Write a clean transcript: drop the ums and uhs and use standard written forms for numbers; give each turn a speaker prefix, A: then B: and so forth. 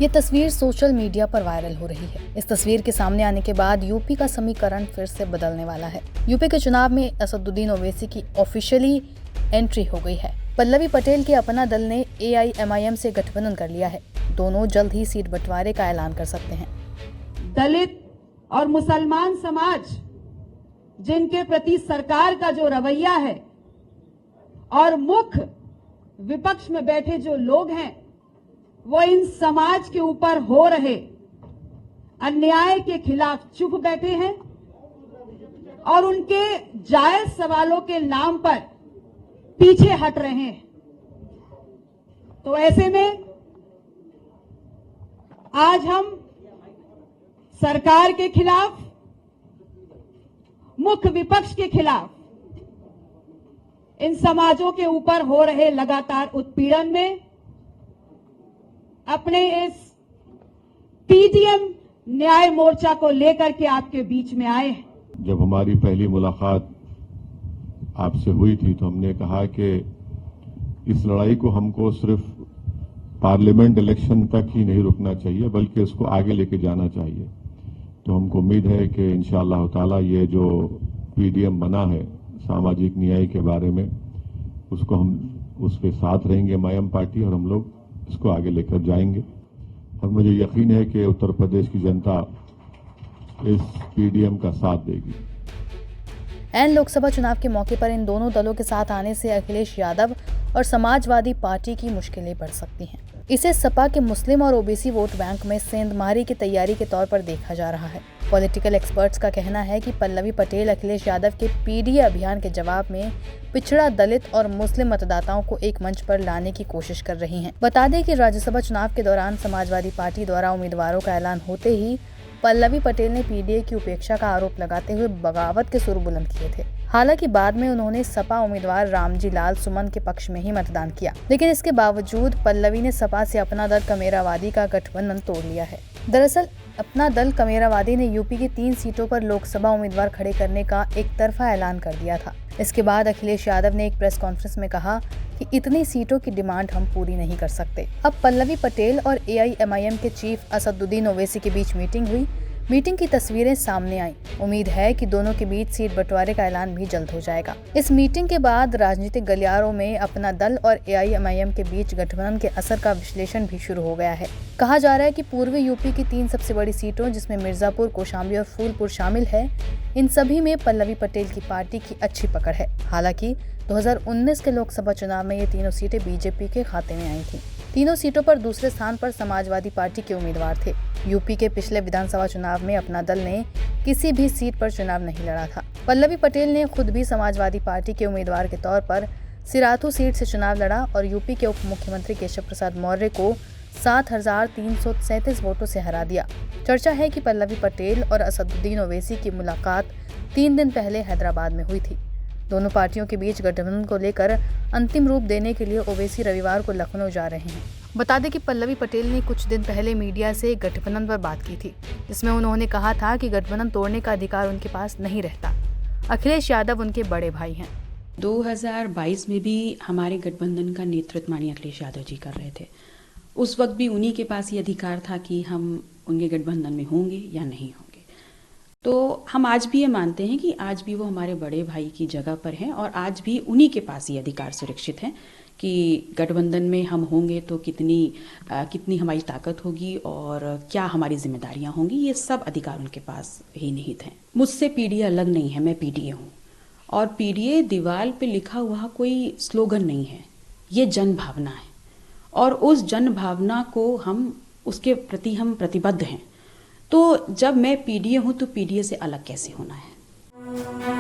A: ये तस्वीर social media पर वायरल हो रही है। इस तस्वीर के सामने आने के बाद यूपी का समीकरण फिर से बदलने वाला है। यूपी के चुनाव में असदुद्दीन ओवैसी की ऑफिशियली एंट्री हो गई है। पल्लवी पटेल के अपना दल ने AIMIM से गठबंधन कर लिया है। दोनों जल्द ही सीट बंटवारे का ऐलान कर सकते हैं।
B: दलित और मुसलमान समाज जिनके प्रति सरकार का जो रवैया है और मुख्य विपक्ष में बैठे जो लोग हैं वो इन समाज के ऊपर हो रहे अन्याय के खिलाफ चुप बैठे हैं और उनके जायज सवालों के नाम पर पीछे हट रहे हैं। तो ऐसे में आज हम सरकार के खिलाफ, मुख्य विपक्ष के खिलाफ, इन समाजों के ऊपर हो रहे लगातार उत्पीड़न में अपने इस PDM न्याय मोर्चा को लेकर के आपके बीच में आए हैं।
C: जब हमारी पहली मुलाकात आपसे हुई थी तो हमने कहा कि इस लड़ाई को हमको सिर्फ पार्लियामेंट इलेक्शन तक ही नहीं रुकना चाहिए बल्कि इसको आगे लेके जाना चाहिए। तो हमको उम्मीद है कि इंशाअल्लाह ताला ये जो PDM बना है सामाजिक न्याय के बारे में, उसको हम उसके साथ रहेंगे MIM पार्टी, और हम लोग इसको आगे लेकर जाएंगे। और मुझे यकीन है कि उत्तर प्रदेश की जनता इस PDM का साथ देगी।
A: एन लोकसभा चुनाव के मौके पर इन दोनों दलों के साथ आने से अखिलेश यादव और समाजवादी पार्टी की मुश्किलें बढ़ सकती हैं। इसे सपा के मुस्लिम और OBC वोट बैंक में सेंधमारी की तैयारी के तौर पर देखा जा रहा है। पॉलिटिकल एक्सपर्ट्स का कहना है कि पल्लवी पटेल अखिलेश यादव के PDA अभियान के जवाब में पिछड़ा, दलित और मुस्लिम मतदाताओं को एक मंच पर लाने की कोशिश कर रही हैं। बता दें कि राज्यसभा चुनाव के दौरान समाजवादी पार्टी द्वारा उम्मीदवारों का ऐलान होते ही पल्लवी पटेल ने PDA की उपेक्षा का आरोप लगाते हुए बगावत के सुर बुलंद किए थे। हालांकि बाद में उन्होंने सपा उम्मीदवार रामजी लाल सुमन के पक्ष में ही मतदान किया, लेकिन इसके बावजूद पल्लवी ने सपा से अपना दल कमेरावादी का गठबंधन तोड़ लिया है। दरअसल अपना दल कमेरावादी ने यूपी की 3 सीटों पर लोकसभा उम्मीदवार खड़े करने का एक तरफा ऐलान कर दिया था। इसके बाद अखिलेश यादव ने एक प्रेस कॉन्फ्रेंस में कहा कि इतनी सीटों की डिमांड हम पूरी नहीं कर सकते। अब पल्लवी पटेल और AIMIM के चीफ असदुद्दीन ओवैसी के बीच मीटिंग हुई। मीटिंग की तस्वीरें सामने आई। उम्मीद है कि दोनों के बीच सीट बंटवारे का ऐलान भी जल्द हो जाएगा। इस मीटिंग के बाद राजनीतिक गलियारों में अपना दल और AIMIM के बीच गठबंधन के असर का विश्लेषण भी शुरू हो गया है। कहा जा रहा है कि पूर्वी यूपी की 3 सबसे बड़ी सीटों, जिसमें मिर्जापुर, कौशाम्बी और फूलपुर शामिल है, इन सभी में पल्लवी पटेल की पार्टी की अच्छी पकड़ है। हालांकि 2019 के लोकसभा चुनाव में ये तीनों सीटें बीजेपी के खाते में आई थी। तीनों सीटों पर दूसरे स्थान पर समाजवादी पार्टी के उम्मीदवार थे। यूपी के पिछले विधानसभा चुनाव में अपना दल ने किसी भी सीट पर चुनाव नहीं लड़ा था। पल्लवी पटेल ने खुद भी समाजवादी पार्टी के उम्मीदवार के तौर पर सिराथू सीट से चुनाव लड़ा और यूपी के उप मुख्यमंत्री केशव प्रसाद मौर्य को 7,337 वोटों से हरा दिया। चर्चा है कि पल्लवी पटेल और असदुद्दीन ओवैसी की मुलाकात 3 दिन पहले हैदराबाद में हुई थी। दोनों पार्टियों के बीच गठबंधन को लेकर अंतिम रूप देने के लिए ओवैसी रविवार को लखनऊ जा रहे हैं। बता दें कि पल्लवी पटेल ने कुछ दिन पहले मीडिया से गठबंधन पर बात की थी, जिसमें उन्होंने कहा था कि गठबंधन तोड़ने का अधिकार उनके पास नहीं रहता। अखिलेश यादव उनके बड़े भाई हैं।
D: 2022 में भी हमारे गठबंधन का नेतृत्व माननीय अखिलेश यादव जी कर रहे थे। उस वक्त भी उन्हीं के पास ये अधिकार था कि हम उनके गठबंधन में होंगे या नहीं होंगे। तो हम आज भी ये मानते हैं कि आज भी वो हमारे बड़े भाई की जगह पर हैं और आज भी उन्हीं के पास ये अधिकार सुरक्षित है कि गठबंधन में हम होंगे तो कितनी हमारी ताकत होगी और क्या हमारी जिम्मेदारियां होंगी, ये सब अधिकार उनके पास ही निहित हैं। मुझसे PDA अलग नहीं है, मैं PDA हूँ और PDA दीवार पे लिखा हुआ कोई स्लोगन नहीं है, ये जन भावना है और उस जन भावना को उसके प्रति हम प्रतिबद्ध हैं। तो जब मैं PDA हूँ तो PDA से अलग कैसे होना है।